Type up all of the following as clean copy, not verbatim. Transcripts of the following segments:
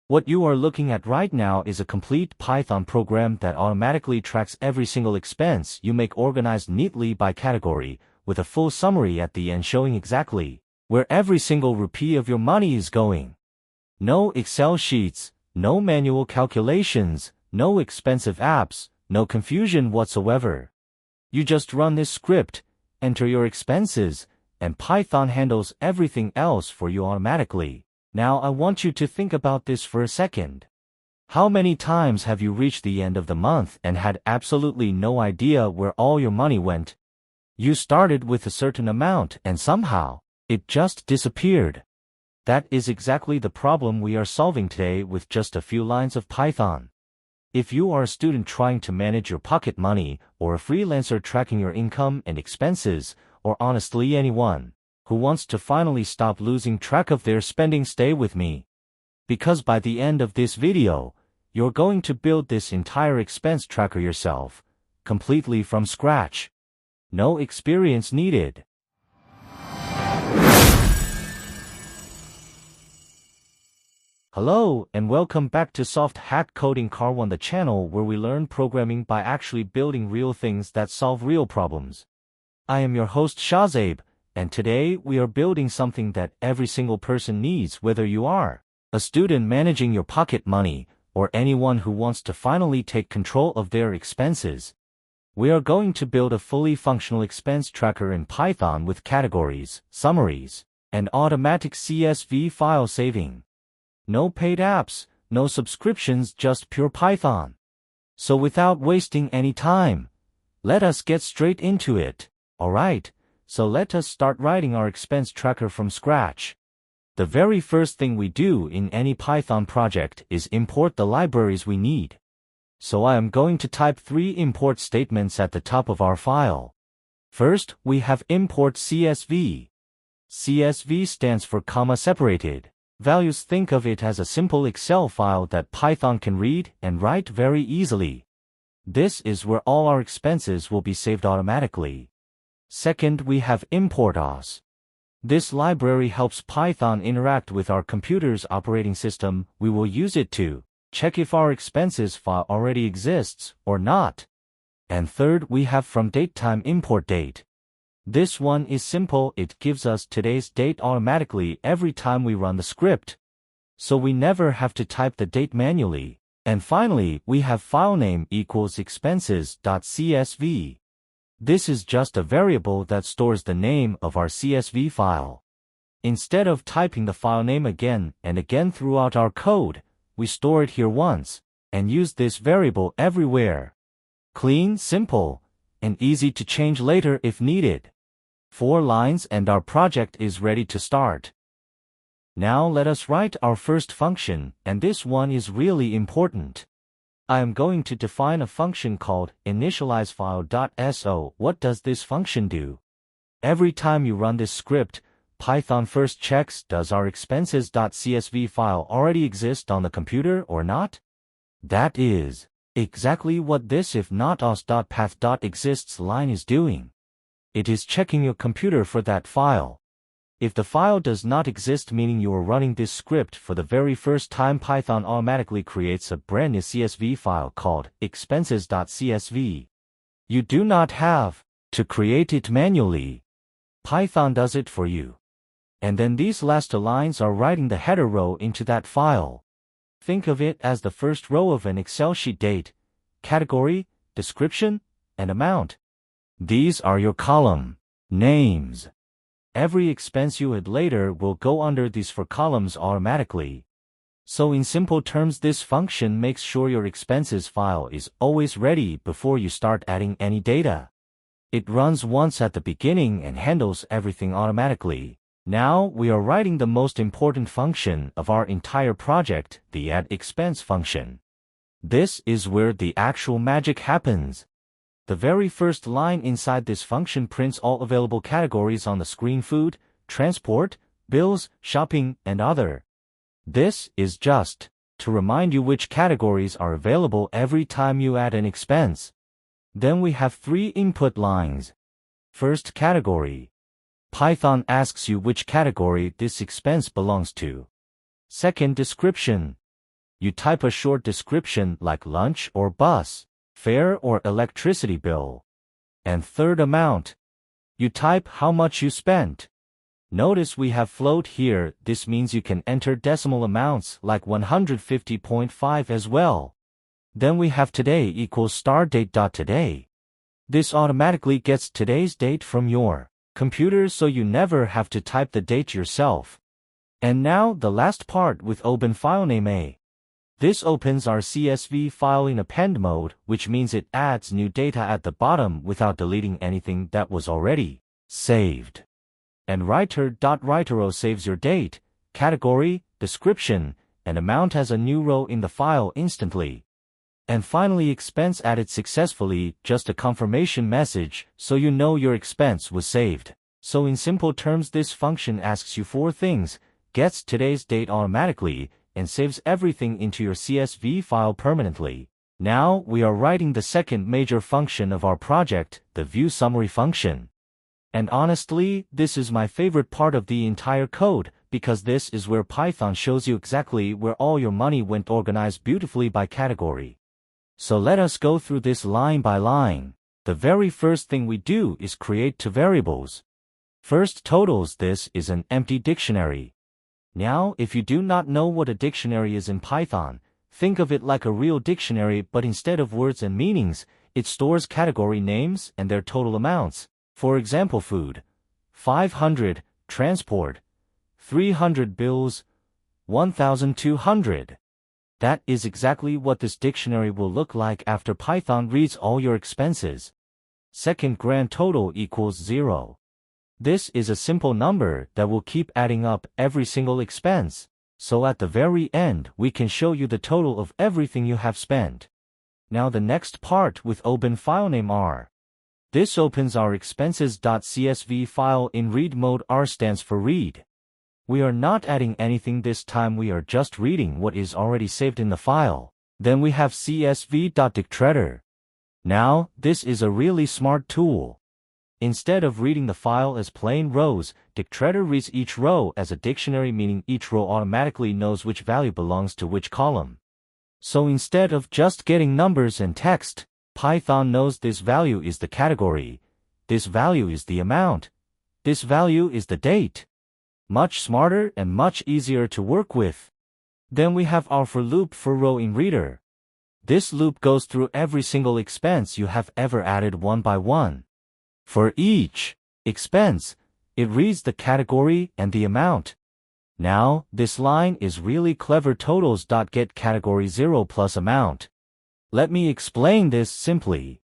What you are looking at right now is a complete Python program that automatically tracks every single expense you make organized neatly by category, with a full summary at the end showing exactly where every single rupee of your money is going. No Excel sheets, no manual calculations, no expensive apps, no confusion whatsoever. You just run this script, enter your expenses, and Python handles everything else for you automatically. Now I want you to think about this for a second. How many times have you reached the end of the month and had absolutely no idea where all your money went? You started with a certain amount and somehow, it just disappeared. That is exactly the problem we are solving today with just a few lines of Python. If you are a student trying to manage your pocket money, or a freelancer tracking your income and expenses, or honestly anyone who wants to finally stop losing track of their spending, stay with me. Because by the end of this video, you're going to build this entire expense tracker yourself, completely from scratch. No experience needed. Hello and welcome back to Soft Hack Coding Karwan, the channel where we learn programming by actually building real things that solve real problems. I am your host Shahzaib, and today we are building something that every single person needs, whether you are a student managing your pocket money or anyone who wants to finally take control of their expenses. We are going to build a fully functional expense tracker in Python with categories, summaries, and automatic CSV file saving. No paid apps, no subscriptions, just pure Python. So without wasting any time, let us get straight into it. Alright, so let us start writing our expense tracker from scratch. The very first thing we do in any Python project is import the libraries we need. So I am going to type 3 import statements at the top of our file. First, we have import CSV. CSV stands for comma separated values. Think of it as a simple Excel file that Python can read and write very easily. This is where all our expenses will be saved automatically. Second, we have import os. This library helps Python interact with our computer's operating system. We will use it to check if our expenses file already exists or not. And third, we have from datetime import date. This one is simple. It gives us today's date automatically every time we run the script, so we never have to type the date manually. And finally, we have file name equals expenses.csv. This is just a variable that stores the name of our CSV file. Instead of typing the file name again and again throughout our code, we store it here once and use this variable everywhere. Clean, simple, and easy to change later if needed. 4 lines and our project is ready to start. Now let us write our first function, and this one is really important. I am going to define a function called initializeFile.so. What does this function do? Every time you run this script, Python first checks, does our expenses.csv file already exist on the computer or not? That is exactly what this if not os.path.exists line is doing. It is checking your computer for that file. If the file does not exist, meaning you are running this script for the very first time, Python automatically creates a brand new CSV file called expenses.csv. You do not have to create it manually. Python does it for you. And then these last 2 lines are writing the header row into that file. Think of it as the first row of an Excel sheet: date, category, description, and amount. These are your column names. Every expense you add later will go under these 4 columns automatically. So in simple terms, this function makes sure your expenses file is always ready before you start adding any data. It runs once at the beginning and handles everything automatically. Now we are writing the most important function of our entire project, the add expense function. This is where the actual magic happens. The very first line inside this function prints all available categories on the screen: food, transport, bills, shopping, and other. This is just to remind you which categories are available every time you add an expense. Then we have 3 input lines. First, category. Python asks you which category this expense belongs to. Second, description. You type a short description like lunch or bus, fare or electricity bill. And third, amount. You type how much you spent. Notice we have float here. This means you can enter decimal amounts like 150.5 as well. Then we have today equals start date. Today. This automatically gets today's date from your computer, so you never have to type the date yourself. And now the last part with open file name A. This opens our CSV file in append mode, which means it adds new data at the bottom without deleting anything that was already saved. And writer.writeRow saves your date, category, description, and amount as a new row in the file instantly. And finally, expense added successfully, just a confirmation message, so you know your expense was saved. So in simple terms, this function asks you 4 things, gets today's date automatically, and saves everything into your CSV file permanently. Now we are writing the second major function of our project, the view summary function. And honestly, this is my favorite part of the entire code, because this is where Python shows you exactly where all your money went, organized beautifully by category. So let us go through this line by line. The very first thing we do is create 2 variables. First, totals. This is an empty dictionary. Now, if you do not know what a dictionary is in Python, think of it like a real dictionary, but instead of words and meanings, it stores category names and their total amounts. For example, food, 500, transport, 300, bills, 1,200. That is exactly what this dictionary will look like after Python reads all your expenses. Second, grand total equals 0. This is a simple number that will keep adding up every single expense, so at the very end we can show you the total of everything you have spent. Now the next part with open file name R. This opens our expenses.csv file in read mode. R stands for read. We are not adding anything this time, we are just reading what is already saved in the file. Then we have csv.dictreader. Now, this is a really smart tool. Instead of reading the file as plain rows, dictreader reads each row as a dictionary, meaning each row automatically knows which value belongs to which column. So instead of just getting numbers and text, Python knows this value is the category, this value is the amount, this value is the date. Much smarter and much easier to work with. Then we have our for loop for row in reader. This loop goes through every single expense you have ever added one by one. For each expense, it reads the category and the amount. Now, this line is really clever. Totals.get category 0 plus amount. Let me explain this simply.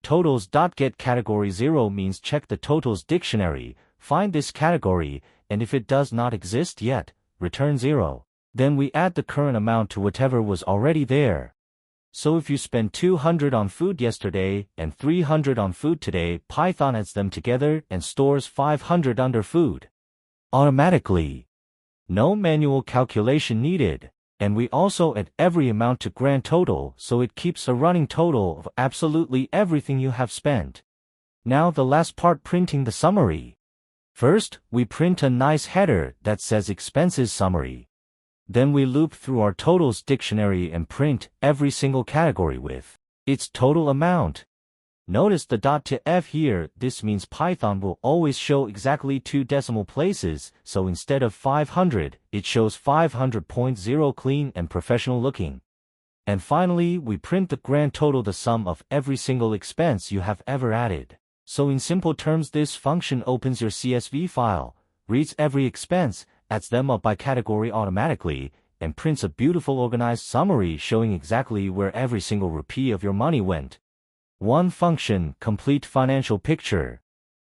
Totals.get category 0 means check the totals dictionary, find this category, and if it does not exist yet, return 0. Then we add the current amount to whatever was already there. So if you spent 200 on food yesterday and 300 on food today, Python adds them together and stores 500 under food automatically. No manual calculation needed. And we also add every amount to grand total, so it keeps a running total of absolutely everything you have spent. Now the last part, printing the summary. First, we print a nice header that says expenses summary. Then we loop through our totals dictionary and print every single category with its total amount. Notice the .to-f here. This means Python will always show exactly 2 decimal places, so instead of 500, it shows 500.0, clean and professional looking. And finally, we print the grand total, the sum of every single expense you have ever added. So in simple terms, this function opens your CSV file, reads every expense, adds them up by category automatically, and prints a beautiful organized summary showing exactly where every single rupee of your money went. One function, complete financial picture.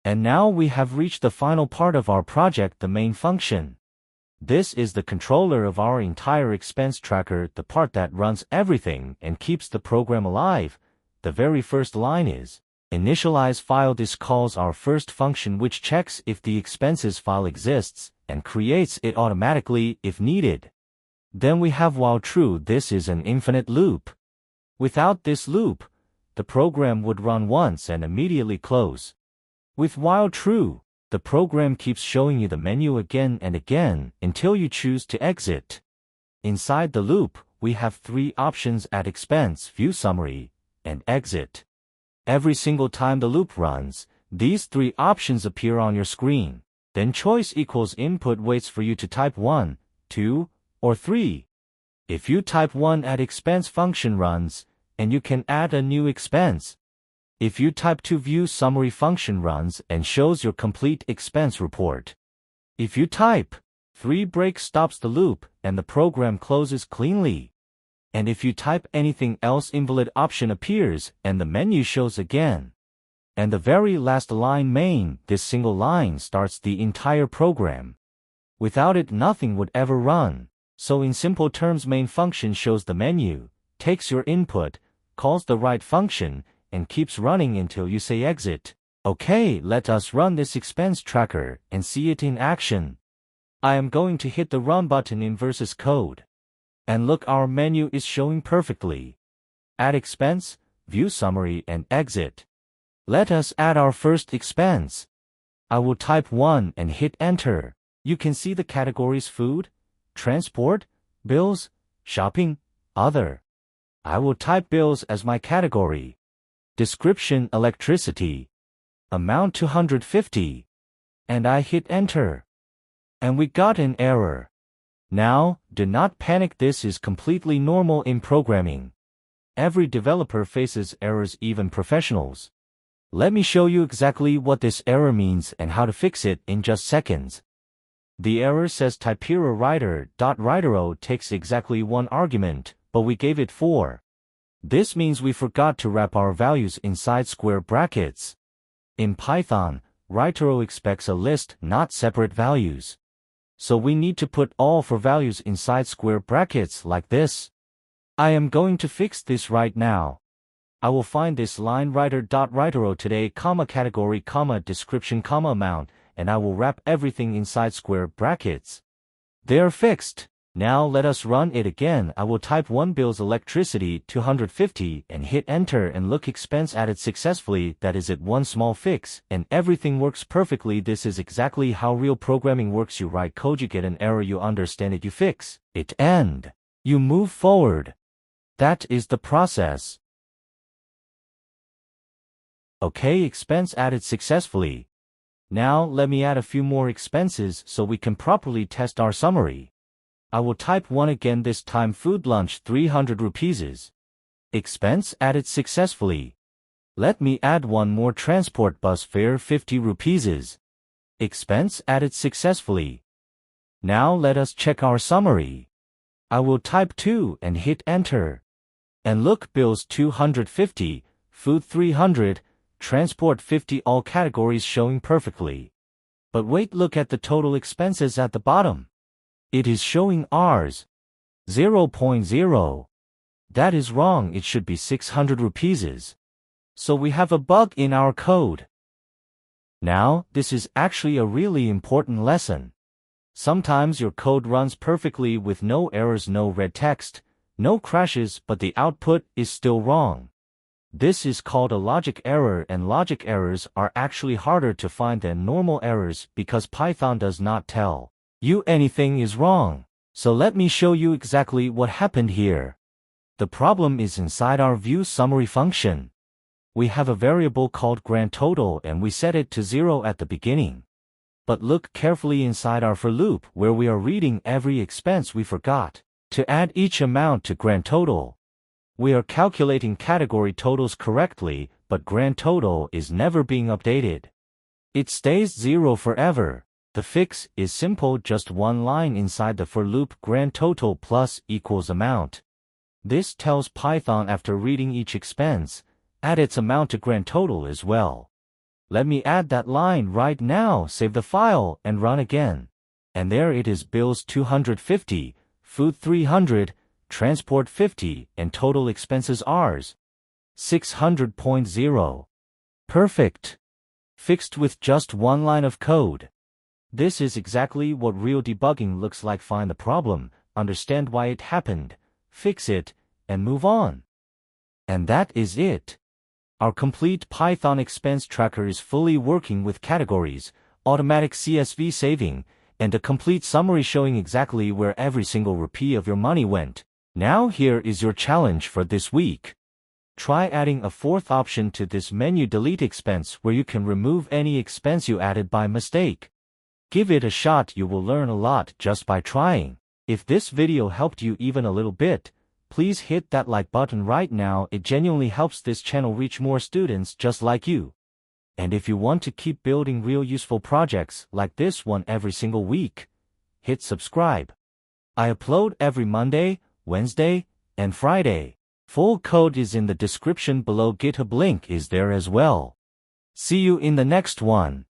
And now we have reached the final part of our project, the main function. This is the controller of our entire expense tracker, the part that runs everything and keeps the program alive. The very first line is initialize file. This calls our first function, which checks if the expenses file exists and creates it automatically if needed. Then we have while true. This is an infinite loop. Without this loop, the program would run once and immediately close. With while true, the program keeps showing you the menu again and again until you choose to exit. Inside the loop, we have three options: add expense, view summary, and exit. Every single time the loop runs, these three options appear on your screen. Then choice equals input waits for you to type 1, 2, or 3. If you type 1, add expense function runs, and you can add a new expense. If you type 2, view summary function runs and shows your complete expense report. If you type 3, break stops the loop and the program closes cleanly. And if you type anything else, invalid option appears and the menu shows again. And the very last line, main, this single line starts the entire program. Without it, nothing would ever run. So in simple terms, main function shows the menu, takes your input, calls the right function, and keeps running until you say exit. Okay, let us run this expense tracker and see it in action. I am going to hit the run button in versus code. And look, our menu is showing perfectly. Add expense, view summary, and exit. Let us add our first expense. I will type 1 and hit enter. You can see the categories: food, transport, bills, shopping, other. I will type bills as my category. Description: electricity. Amount 250. And I hit enter. And we got an error. Now, do not panic, this is completely normal in programming. Every developer faces errors, even professionals. Let me show you exactly what this error means and how to fix it in just seconds. The error says typera writer.writer takes exactly one argument, but we gave it 4. This means we forgot to wrap our values inside square brackets. In Python, writer expects a list, not separate values. So we need to put all 4 values inside square brackets like this. I am going to fix this right now. I will find this line writer.writer today, category, description, amount, and I will wrap everything inside square brackets. They're fixed. Now let us run it again. I will type 1, bills, electricity 250 and hit enter, and look, expense added successfully. That is it, one small fix and everything works perfectly. This is exactly how real programming works. You write code, you get an error, you understand it, you fix it, and you move forward. That is the process. Okay, expense added successfully. Now let me add a few more expenses so we can properly test our summary. I will type 1 again, this time food, lunch 300 rupees. Expense added successfully. Let me add one more, transport, bus fare 50 rupees. Expense added successfully. Now let us check our summary. I will type 2 and hit enter. And look, bills 250, food 300, transport 50, all categories showing perfectly. But wait, look at the total expenses at the bottom. It is showing Rs 0.0. That is wrong, it should be 600 rupees. So we have a bug in our code. Now, this is actually a really important lesson. Sometimes your code runs perfectly with no errors, no red text, no crashes, but the output is still wrong. This is called a logic error, and logic errors are actually harder to find than normal errors because Python does not tell you anything is wrong. So let me show you exactly what happened here. The problem is inside our view summary function. We have a variable called grand total and we set it to 0 at the beginning. But look carefully inside our for loop where we are reading every expense. We forgot to add each amount to grand total. We are calculating category totals correctly, but grand total is never being updated. It stays 0 forever. The fix is simple, just one line inside the for loop, grand total plus equals amount. This tells Python after reading each expense, add its amount to grand total as well. Let me add that line right now, save the file and run again. And there it is, bills 250, food 300, transport 50, and total expenses Rs 600.0. Perfect. Fixed with just one line of code. This is exactly what real debugging looks like. Find the problem, understand why it happened, fix it, and move on. And that is it. Our complete Python expense tracker is fully working with categories, automatic CSV saving, and a complete summary showing exactly where every single rupee of your money went. Now here is your challenge for this week. Try adding a fourth option to this menu, delete expense, where you can remove any expense you added by mistake. Give it a shot, you will learn a lot just by trying. If this video helped you even a little bit, please hit that like button right now, it genuinely helps this channel reach more students just like you. And if you want to keep building real useful projects like this one every single week, hit subscribe. I upload every Monday, Wednesday, and Friday. Full code is in the description below, GitHub link is there as well. See you in the next one.